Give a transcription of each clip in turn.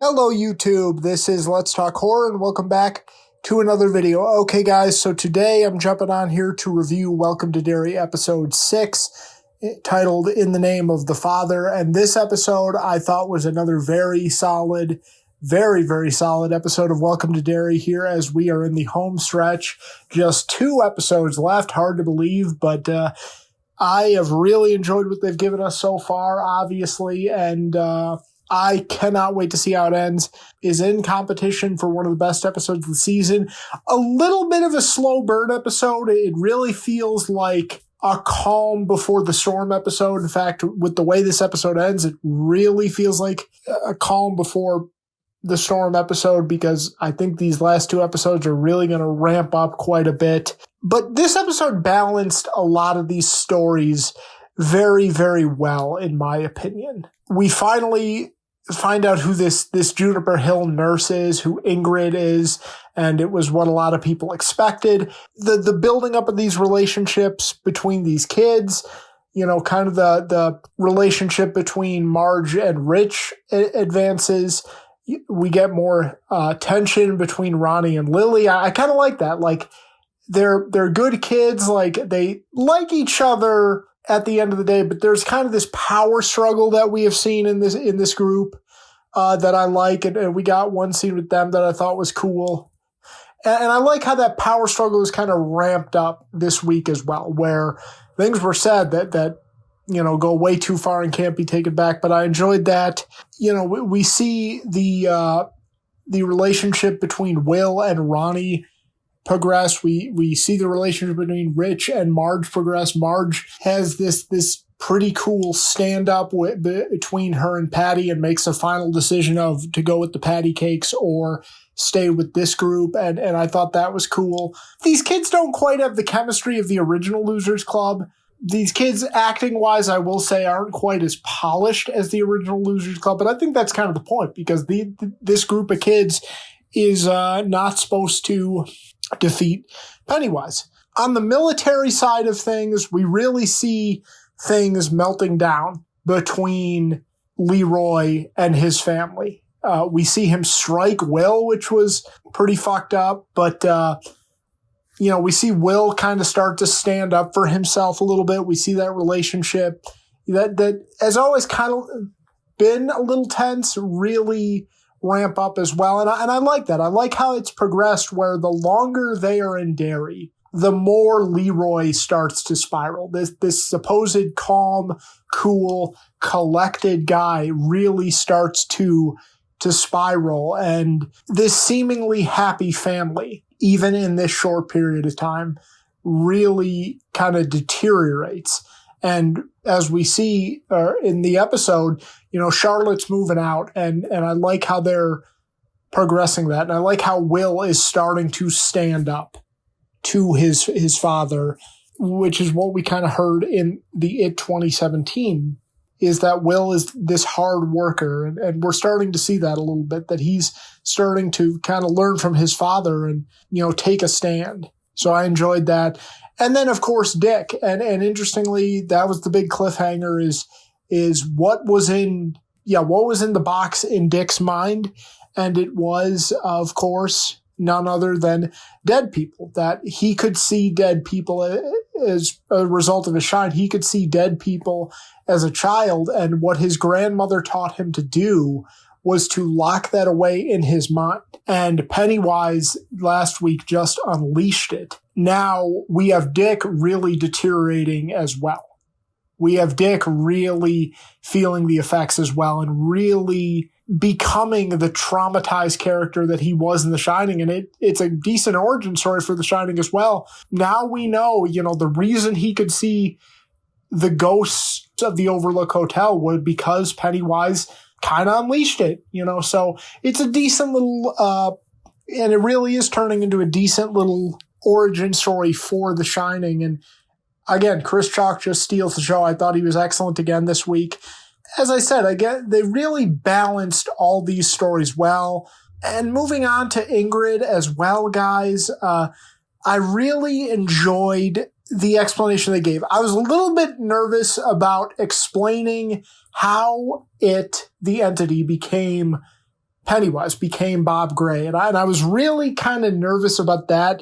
Hello YouTube, this is Let's Talk Horror and welcome back to another video. Okay guys, so today I'm jumping on here to review Welcome to Derry episode 6, titled In the Name of the Father, and this episode I thought was another very solid episode of Welcome to Derry here as we are in the home stretch. Just 2 episodes left, hard to believe, but I have really enjoyed what they've given us so far, obviously, and I cannot wait to see how it ends. Is in competition for one of the best episodes of the season. A little bit of a slow burn episode. It really feels like a calm before the storm episode. In fact, with the way this episode ends, it really feels like a calm before the storm episode because I think these last 2 episodes are really going to ramp up quite a bit. But this episode balanced a lot of these stories very, very well, in my opinion. We finally find out who this Juniper Hill nurse is, who Ingrid is, and it was what a lot of people expected. The building up of these relationships between these kids, you know, kind of the relationship between Marge and Rich advances. We get more tension between Ronnie and Lily. I kind of like that. Like, they're good kids. Like, they like each other at the end of the day, but there's kind of this power struggle that we have seen in this group that I like, and we got one scene with them that I thought was cool. And I like how that power struggle is kind of ramped up this week as well, where things were said that you know, go way too far and can't be taken back, but I enjoyed that. You know, we see the relationship between Will and Ronnie progress. We see the relationship between Rich and Marge progress. Marge has this pretty cool stand-up between her and Patty and makes a final decision of to go with the patty cakes or stay with this group, and I thought that was cool. These kids don't quite have the chemistry of the original Losers Club. These kids, acting-wise, I will say, aren't quite as polished as the original Losers Club, but I think that's kind of the point, because this group of kids is not supposed to defeat Pennywise. On the military side of things, we really see things melting down between Leroy and his family. We see him strike Will, which was pretty fucked up, but you know, we see Will kind of start to stand up for himself a little bit. We see that relationship that has always kind of been a little tense really ramp up as well. And I like that. I like how it's progressed where the longer they are in Derry, the more Leroy starts to spiral. This supposed calm, cool, collected guy really starts to spiral. And this seemingly happy family, even in this short period of time, really kind of deteriorates. And as we see in the episode, you know, Charlotte's moving out, and I like how they're progressing that. And I like how Will is starting to stand up to his father, which is what we kind of heard in the It 2017, is that Will is this hard worker. And we're starting to see that a little bit, that he's starting to kind of learn from his father and, you know, take a stand. So I enjoyed that. And then, of course, Dick. And interestingly, that was the big cliffhanger is what was in the box in Dick's mind. And it was, of course, none other than dead people, that he could see dead people as a result of his shine. He could see dead people as a child. And what his grandmother taught him to do was to lock that away in his mind. And Pennywise last week just unleashed it. Now we have Dick really deteriorating as well. We have Dick really feeling the effects as well and really becoming the traumatized character that he was in The Shining. And it's a decent origin story for The Shining as well. Now we know, you know, the reason he could see the ghosts of the Overlook Hotel was because Pennywise kind of unleashed it, you know. So it's a decent little, and it really is turning into a decent little origin story for The Shining. And again, Chris Chalk just steals the show. I thought he was excellent again this week. As I said, they really balanced all these stories well. And moving on to Ingrid as well, guys, I really enjoyed the explanation they gave. I was a little bit nervous about explaining how the entity became Pennywise, became Bob Gray. And I was really kind of nervous about that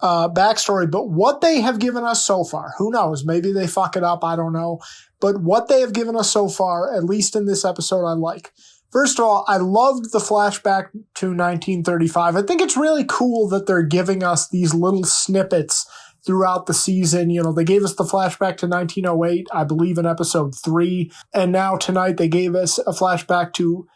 backstory. But what they have given us so far, who knows? Maybe they fuck it up. I don't know. But what they have given us so far, at least in this episode, I like. First of all, I loved the flashback to 1935. I think it's really cool that they're giving us these little snippets throughout the season. You know, they gave us the flashback to 1908, I believe in episode 3. And now tonight they gave us a flashback to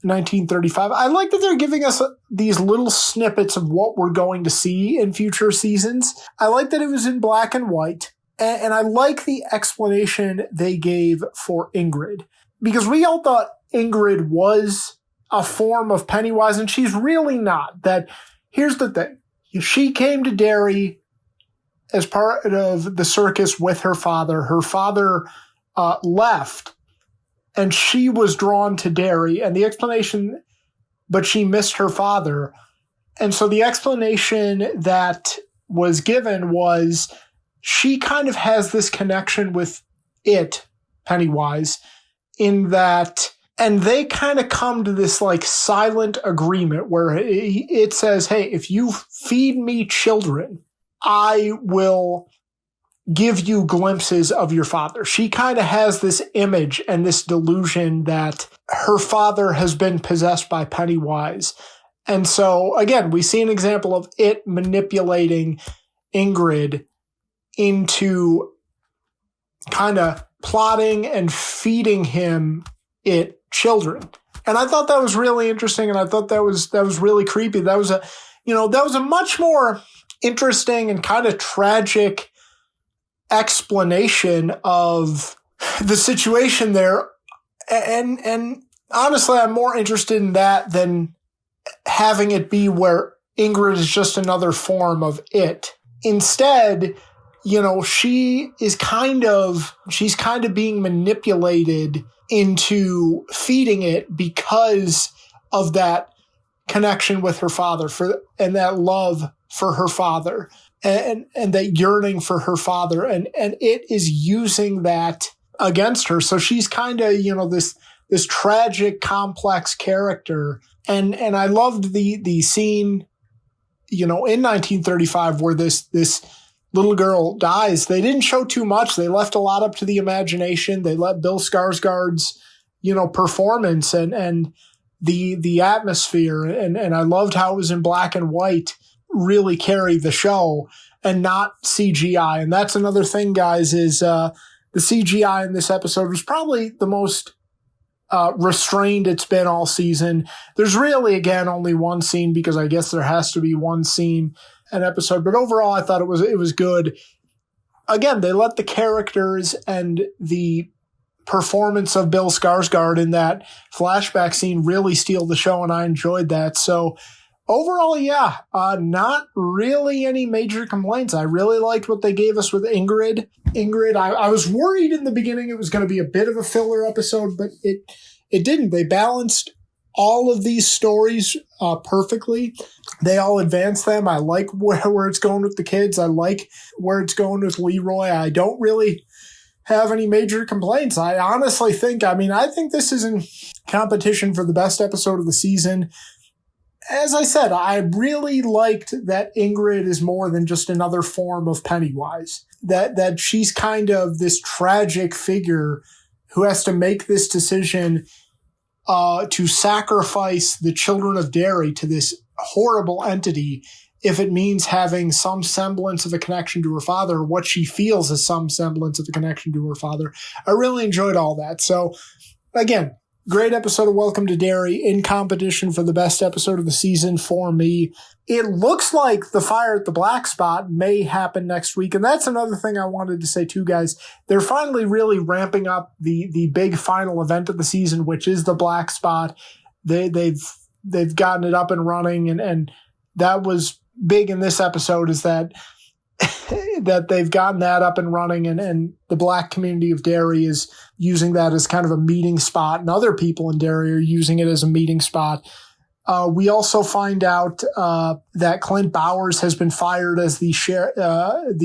1935. I like that they're giving us these little snippets of what we're going to see in future seasons. I like that it was in black and white. And I like the explanation they gave for Ingrid. Because we all thought Ingrid was a form of Pennywise, and she's really not. That here's the thing. She came to Derry as part of the circus with her father. Her father left, and she was drawn to Derry. And the explanation, but she missed her father. And so the explanation that was given was she kind of has this connection with it, Pennywise, in that, and they kind of come to this like silent agreement where it says, hey, if you feed me children, I will give you glimpses of your father. She kind of has this image and this delusion that her father has been possessed by Pennywise. And so, again, we see an example of it manipulating Ingrid into kind of plotting and feeding him children. And I thought that was really interesting, and I thought that was really creepy. That was a much more interesting and kind of tragic explanation of the situation there. And honestly, I'm more interested in that than having it be where Ingrid is just another form of it. Instead, she's kind of being manipulated into feeding it because of that connection with her father and that love for her father and that yearning for her father. And it is using that against her. So she's kind of, this tragic, complex character. And I loved the scene, in 1935 where this little girl dies. They didn't show too much. They left a lot up to the imagination. They let Bill Skarsgård's, performance and the atmosphere. And I loved how it was in black and white really carry the show and not CGI. And that's another thing, guys, is the CGI in this episode was probably the most restrained it's been all season. There's really, again, only one scene because I guess there has to be one scene an episode, but overall I thought it was good. Again, they let the characters and the performance of Bill Skarsgård in that flashback scene really steal the show, and I enjoyed that. So overall, yeah, not really any major complaints. I really liked what they gave us with Ingrid. I was worried in the beginning it was going to be a bit of a filler episode, but it didn't. They balanced all of these stories perfectly. They all advance them. I like where it's going with the kids. I like where it's going with Leroy. I don't really have any major complaints. I honestly think, I think this is in competition for the best episode of the season. As I said, I really liked that Ingrid is more than just another form of Pennywise. That she's kind of this tragic figure who has to make this decision to sacrifice the children of Derry to this horrible entity if it means having some semblance of a connection to her father, or what she feels as some semblance of a connection to her father. I really enjoyed all that. So, again, great episode of Welcome to Derry, in competition for the best episode of the season for me. It looks like the fire at the Black Spot may happen next week, and that's another thing I wanted to say too, guys. They're finally really ramping up the big final event of the season, which is the Black Spot. They've gotten it up and running, and that was big in this episode, is that that they've gotten that up and running, and the Black community of Derry is using that as kind of a meeting spot, and other people in Derry are using it as a meeting spot. We also find out that Clint Bowers has been fired as the sheriff of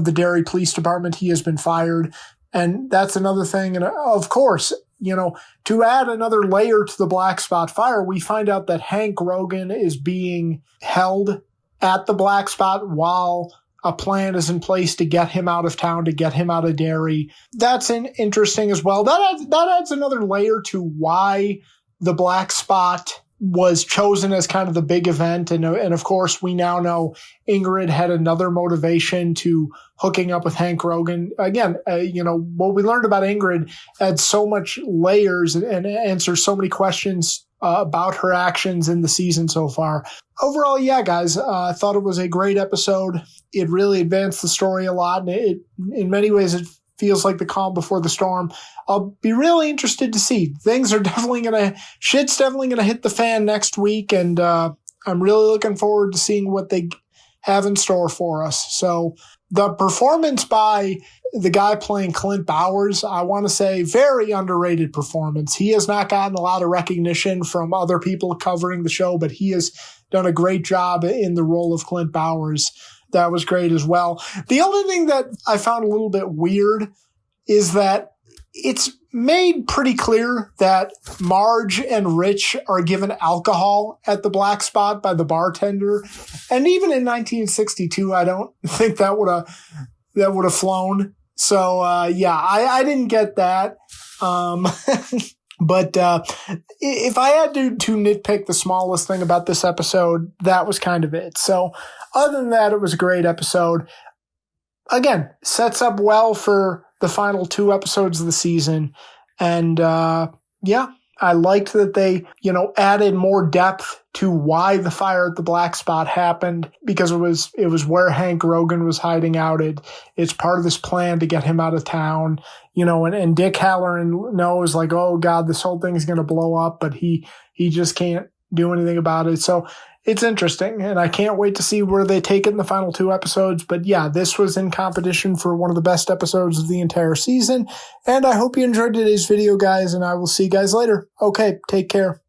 the Derry Police Department. He has been fired, and that's another thing. And of course, to add another layer to the Black Spot fire, we find out that Hank Rogan is being held at the Black Spot while a plan is in place to get him out of town, to get him out of Derry. That's interesting as well. That adds another layer to why the Black Spot was chosen as kind of the big event. And of course, we now know Ingrid had another motivation to hooking up with Hank Rogan. Again, what we learned about Ingrid adds so much layers and answers so many questions about her actions in the season so far. Overall, yeah, guys, I thought it was a great episode. It really advanced the story a lot. And in many ways, it feels like the calm before the storm. I'll be really interested to see. Shit's definitely going to hit the fan next week. And I'm really looking forward to seeing what they have in store for us. So the performance by the guy playing Clint Bowers, I want to say very underrated performance. He has not gotten a lot of recognition from other people covering the show, but he has done a great job in the role of Clint Bowers. That was great as well. The only thing that I found a little bit weird is that it's made pretty clear that Marge and Rich are given alcohol at the Black Spot by the bartender. And even in 1962, I don't think that would have flown. So, I didn't get that. But if I had to nitpick the smallest thing about this episode, that was kind of it. So other than that, it was a great episode. Again, sets up well for the final 2 episodes of the season. And I liked that they, added more depth to why the fire at the Black Spot happened, because it was where Hank Rogan was hiding out. It's part of this plan to get him out of town, and Dick Halloran knows, like, oh God, this whole thing is going to blow up, but he just can't do anything about it. So it's interesting, and I can't wait to see where they take it in the final 2 episodes. But yeah, this was in competition for one of the best episodes of the entire season. And I hope you enjoyed today's video, guys, and I will see you guys later. Okay, take care.